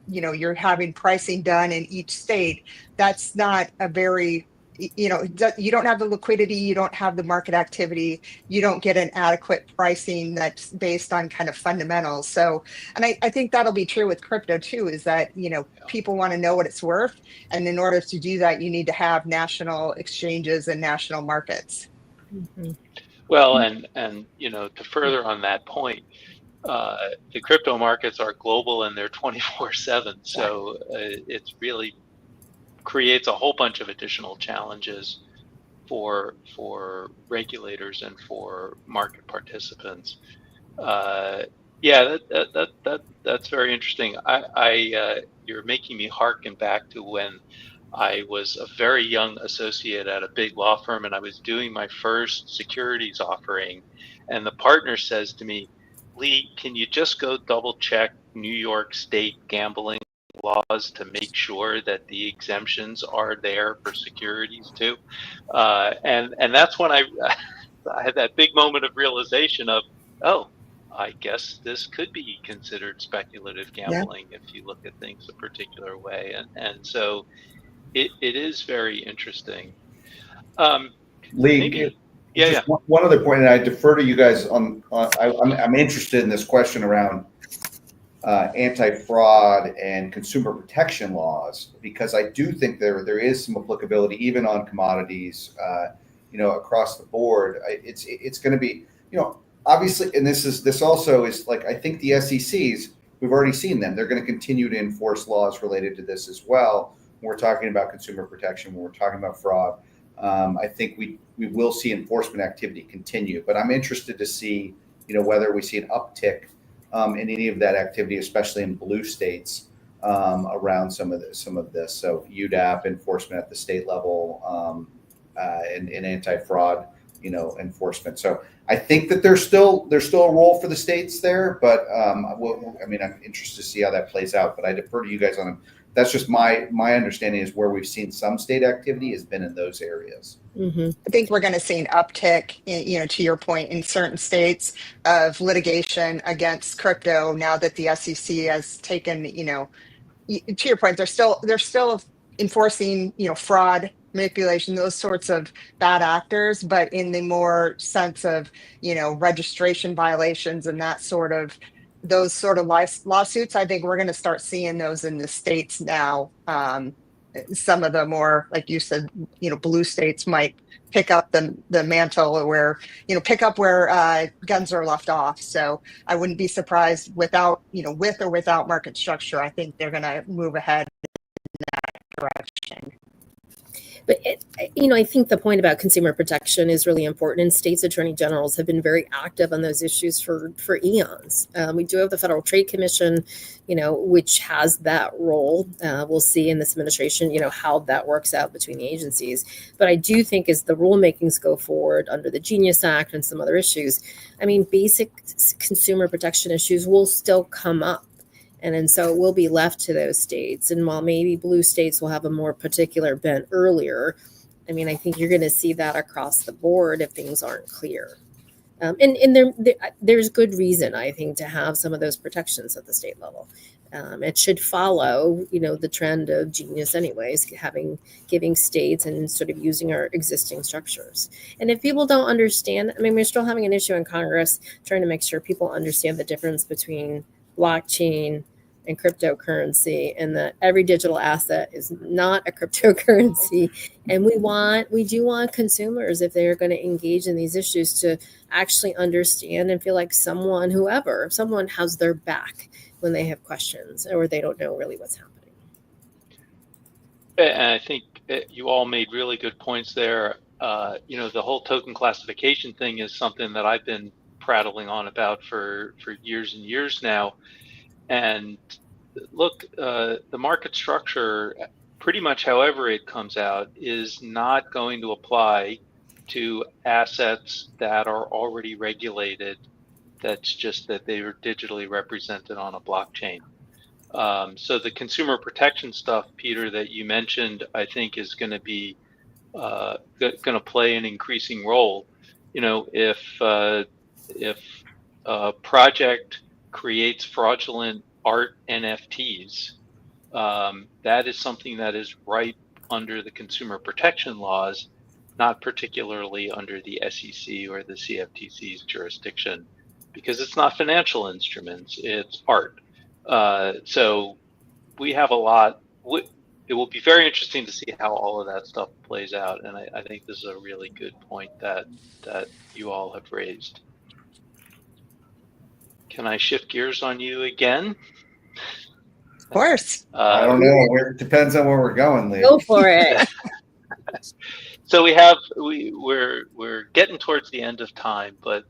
you're having pricing done in each state, that's not a very, you don't have the liquidity, you don't have the market activity, you don't get an adequate pricing that's based on kind of fundamentals. So, and I think that'll be true with crypto too, is that, people want to know what it's worth. And in order to do that, you need to have national exchanges and national markets. Mm-hmm. Well, and to further on that point, the crypto markets are global and they're 24/7. So it's really creates a whole bunch of additional challenges for regulators and for market participants. Yeah, that's very interesting. You're making me hearken back to when I was a very young associate at a big law firm, and I was doing my first securities offering, and the partner says to me, "Lee, can you just go double check New York State gambling laws to make sure that the exemptions are there for securities too?" And that's when I had that big moment of realization of, oh, I guess this could be considered speculative Yeah. gambling if you look at things a particular way. And so it is very interesting. Um, Lee, maybe, yeah, just yeah. one other point, and I defer to you guys I'm interested in this question around anti-fraud and consumer protection laws, because I do think there is some applicability even on commodities, across the board. It's going to be, obviously, and this also is like, I think the SECs, we've already seen them. They're going to continue to enforce laws related to this as well. When we're talking about consumer protection, when we're talking about fraud, I think we will see enforcement activity continue. But I'm interested to see, whether we see an uptick in any of that activity, especially in blue states, around some of this. So UDAP enforcement at the state level, and anti-fraud, enforcement. So I think that there's still a role for the states there, but I'm interested to see how that plays out. But I defer to you guys on them. That's just my understanding is where we've seen some state activity has been in those areas. Mm-hmm. I think we're going to see an uptick, to your point, in certain states of litigation against crypto now that the SEC has taken, to your point, they're still enforcing, fraud, manipulation, those sorts of bad actors, but in the more sense of, registration violations and those sort of lawsuits. I think we're going to start seeing those in the states now. Some of the more, like you said, blue states might pick up the mantle, or pick up where guns are left off. So I wouldn't be surprised with or without market structure. I think they're going to move ahead in that direction. But I think the point about consumer protection is really important, and states' attorney generals have been very active on those issues for eons. We do have the Federal Trade Commission, which has that role. We'll see in this administration, how that works out between the agencies. But I do think as the rulemakings go forward under the Genius Act and some other issues, basic consumer protection issues will still come up. And so it will be left to those states. And while maybe blue states will have a more particular bent earlier, I think you're going to see that across the board if things aren't clear. And there's good reason, I think, to have some of those protections at the state level. It should follow, the trend of Genius anyways, giving states and sort of using our existing structures. And if people don't understand, we're still having an issue in Congress trying to make sure people understand the difference between blockchain and cryptocurrency, and that every digital asset is not a cryptocurrency. And we do want consumers, if they're going to engage in these issues, to actually understand and feel like someone has their back when they have questions or they don't know really what's happening. And I think you all made really good points there. The whole token classification thing is something that I've been prattling on about for years and years now. And look, the market structure, pretty much however it comes out, is not going to apply to assets that are already regulated. That's just that they are digitally represented on a blockchain. So the consumer protection stuff, Peter, that you mentioned, I think is going to be going to play an increasing role. If a project creates fraudulent art NFTs, that is something that is right under the consumer protection laws, not particularly under the SEC or the CFTC's jurisdiction, because it's not financial instruments, it's art. So we have a lot. It will be very interesting to see how all of that stuff plays out, and I think this is a really good point that you all have raised. Can I shift gears on you again? Of course. I don't know. It depends on where we're going, Lee. Go for it. So we're getting towards the end of time, but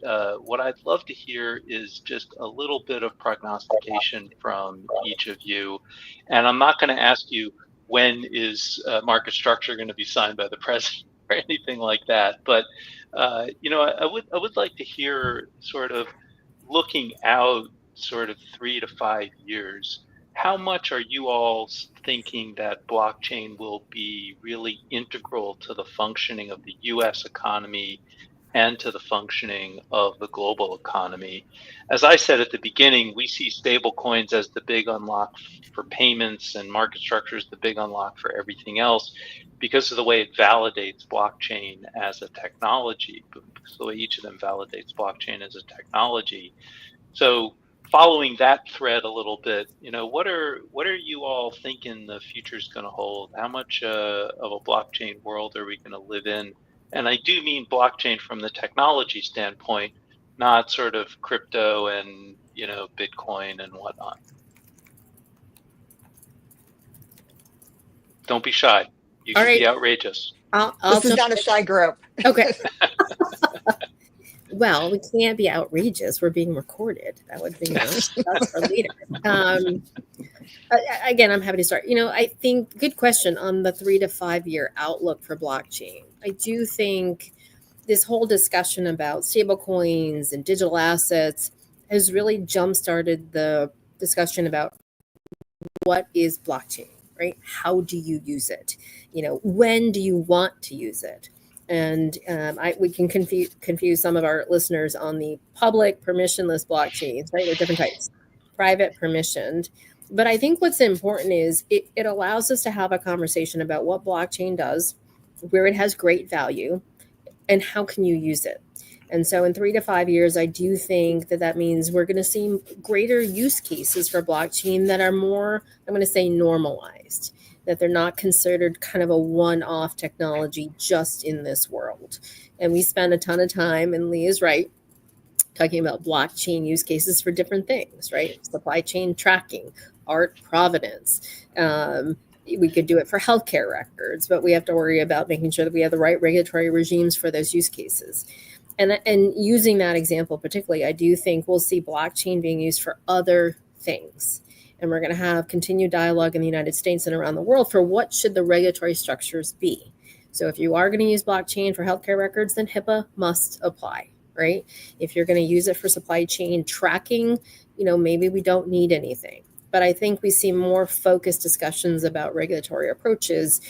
what I'd love to hear is just a little bit of prognostication from each of you. And I'm not going to ask you when is market structure going to be signed by the president or anything like that. But I would like to hear, sort of looking out sort of 3 to 5 years, how much are you all thinking that blockchain will be really integral to the functioning of the US economy and to the functioning of the global economy? As I said at the beginning, we see stablecoins as the big unlock for payments, and market structure is the big unlock for everything else, because of the way it validates blockchain as a technology, because the way each of them validates blockchain as a technology. So following that thread a little bit, what are you all thinking the future is going to hold? How much of a blockchain world are we going to live in? And I do mean blockchain from the technology standpoint, not sort of crypto and Bitcoin and whatnot. Don't be shy. You All can right. be outrageous. I'll This is jump not a shy group. Okay. Well, we can't be outrageous. We're being recorded. That would be that's for later. Again, I'm happy to start. I think good question on the 3 to 5 year outlook for blockchain. I do think this whole discussion about stablecoins and digital assets has really jump-started the discussion about what is blockchain, right? How do you use it? When do you want to use it? And we can confuse some of our listeners on the public permissionless blockchains, right? There are different types, private, permissioned. But I think what's important is it allows us to have a conversation about what blockchain does, where it has great value, and how can you use it. And so in 3 to 5 years, I do think that means we're going to see greater use cases for blockchain that are more, I'm going to say, normalized, that they're not considered kind of a one-off technology just in this world. And we spend a ton of time, and Lee is right, talking about blockchain use cases for different things, right? Supply chain tracking, art provenance. We could do it for healthcare records, but we have to worry about making sure that we have the right regulatory regimes for those use cases. And using that example particularly, I do think we'll see blockchain being used for other things. And we're going to have continued dialogue in the United States and around the world for what should the regulatory structures be. So if you are going to use blockchain for healthcare records, then HIPAA must apply, right? If you're going to use it for supply chain tracking, maybe we don't need anything. But I think we see more focused discussions about regulatory approaches.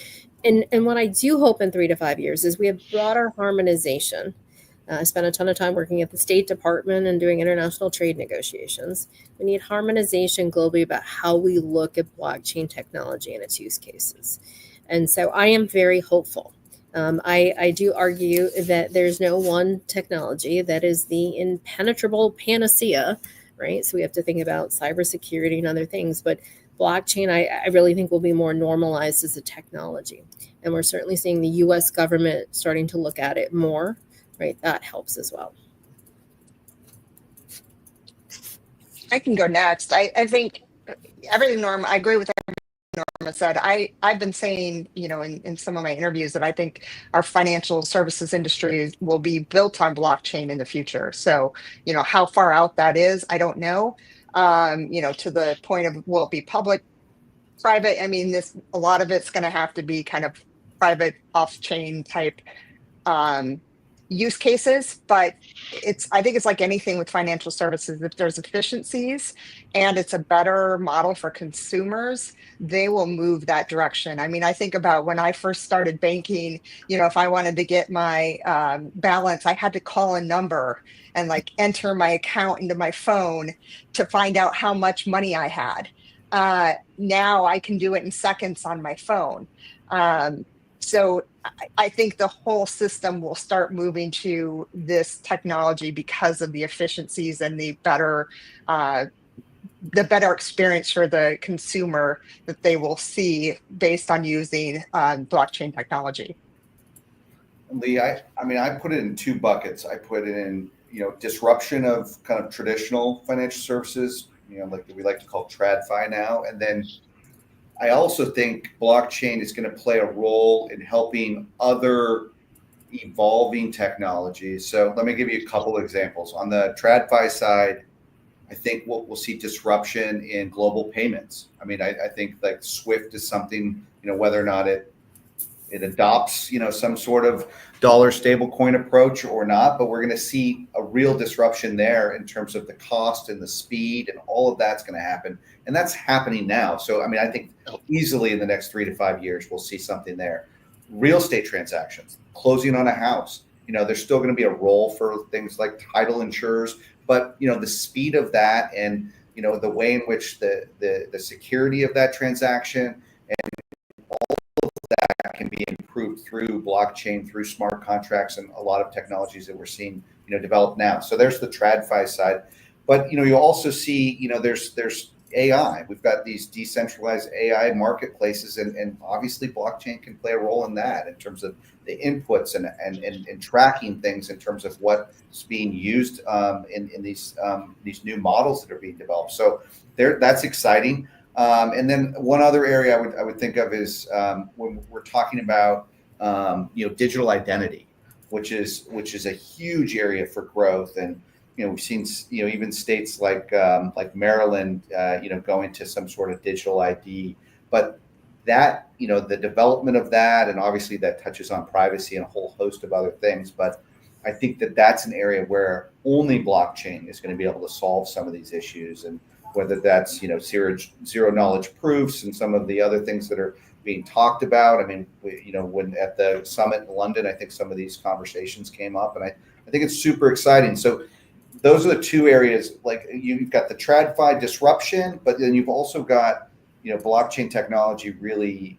And what I do hope in 3 to 5 years is we have broader harmonization. I spent a ton of time working at the State Department and doing international trade negotiations. We need harmonization globally about how we look at blockchain technology and its use cases. And so I am very hopeful. I do argue that there's no one technology that is the impenetrable panacea, right? So we have to think about cybersecurity and other things. But blockchain, I really think will be more normalized as a technology. And we're certainly seeing the US government starting to look at it more. Right, that helps as well. I can go next. I think everything I agree with everything Norma said. I've been saying, in some of my interviews that I think our financial services industry will be built on blockchain in the future. So, how far out that is, I don't know. To the point of, will it be public, private? I mean, a lot of it's going to have to be kind of private off-chain type use cases, but I think it's like anything with financial services. If there's efficiencies and it's a better model for consumers, they will move that direction. I mean, I think about when I first started banking, if I wanted to get my balance, I had to call a number and enter my account into my phone to find out how much money I had. Now I can do it in seconds on my phone. So I think the whole system will start moving to this technology because of the efficiencies and the better experience for the consumer that they will see based on using blockchain technology. Lee, I put it in 2 buckets. I put it in, disruption of kind of traditional financial services, like we like to call TradFi now, and then I also think blockchain is going to play a role in helping other evolving technologies. So let me give you a couple of examples. On the TradFi side, I think we'll see disruption in global payments. I mean, I think like SWIFT is something, whether or not it adopts, some sort of dollar stablecoin approach or not, but we're going to see a real disruption there in terms of the cost and the speed, and all of that's going to happen. And that's happening now. So, I mean, I think easily in the next 3 to 5 years, we'll see something there. Real estate transactions, closing on a house, there's still going to be a role for things like title insurers, but, the speed of that and, the way in which the security of that transaction and all of that can be improved through blockchain, through smart contracts, and a lot of technologies that we're seeing, develop now. So there's the TradFi side, but, you also see, there's AI. We've got these decentralized AI marketplaces, and obviously blockchain can play a role in that in terms of the inputs and tracking things in terms of what's being used in these new models that are being developed. So that's exciting. And then one other area I would think of is when we're talking about digital identity, which is a huge area for growth. And we've seen even states like Maryland going to some sort of digital ID, but that the development of that, and obviously that touches on privacy and a whole host of other things, but I think that's an area where only blockchain is going to be able to solve some of these issues, and whether that's zero knowledge proofs and some of the other things that are being talked about. I mean, when at the summit in London, I think some of these conversations came up, and I think it's super exciting. So those are the two areas. Like, you've got the TradFi disruption, but then you've also got blockchain technology really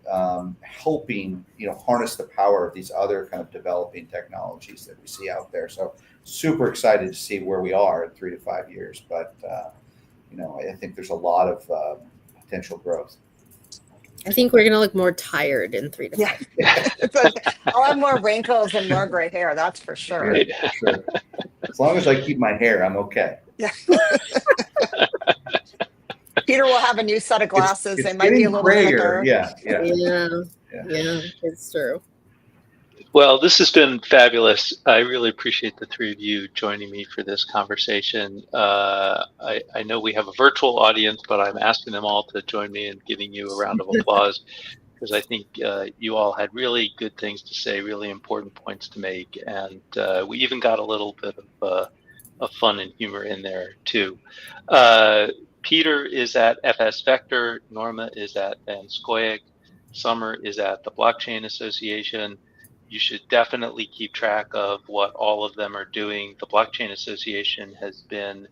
helping harness the power of these other kind of developing technologies that we see out there. So super excited to see where we are in 3 to 5 years. But I think there's a lot of potential growth. I think we're going to look more tired in 3 to 5 years. I'll have more wrinkles and more gray hair. That's for sure. Right. Sure. As long as I keep my hair, I'm okay. Yeah. Peter will have a new set of glasses. It's They might be a little thicker. Yeah, It's true. Well, this has been fabulous. I really appreciate the three of you joining me for this conversation. I know we have a virtual audience, but I'm asking them all to join me in giving you a round of applause, because I think you all had really good things to say, really important points to make, and we even got a little bit of fun and humor in there too. Peter is at FS Vector, Norma is at Van Scoyek, Summer is at the Blockchain Association. You should definitely keep track of what all of them are doing. The Blockchain Association has been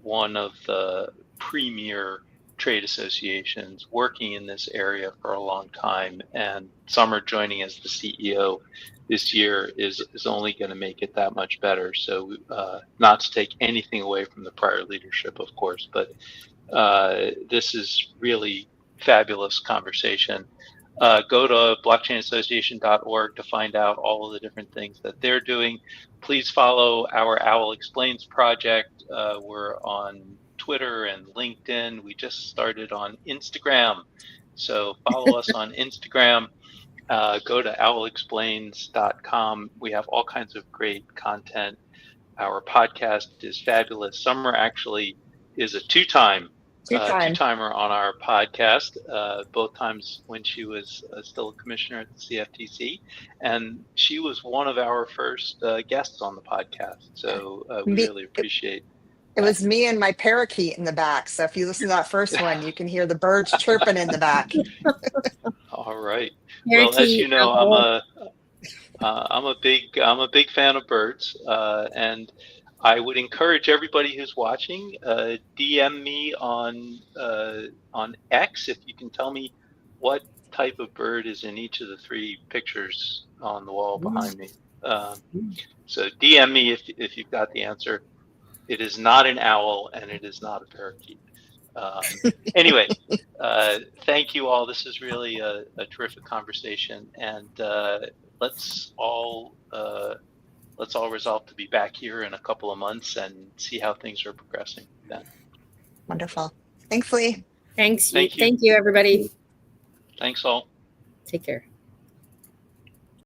one of the premier trade associations working in this area for a long time, and Summer joining as the CEO this year is only going to make it that much better. So not to take anything away from the prior leadership, of course, but this is really fabulous conversation. Go to blockchainassociation.org to find out all of the different things that they're doing. Please follow our Owl Explains project. We're on Twitter and LinkedIn. We just started on Instagram. So follow us on Instagram. Go to owlexplains.com. We have all kinds of great content. Our podcast is fabulous. Summer actually is a two-timer on our podcast, both times when she was still a commissioner at the CFTC, and she was one of our first guests on the podcast. So we really appreciate it. Was me and my parakeet in the back. So if you listen to that first one, you can hear the birds chirping in the back. All right. Well, as you know, I'm a big fan of birds, and I would encourage everybody who's watching, DM me on X if you can tell me what type of bird is in each of the three pictures on the wall behind me. So DM me if you've got the answer. It is not an owl, and it is not a parakeet. Anyway, thank you all. This is really a terrific conversation, and let's all resolve to be back here in a couple of months and see how things are progressing then. Wonderful. Thanks, Lee. Thank you, everybody. Thanks all. Take care.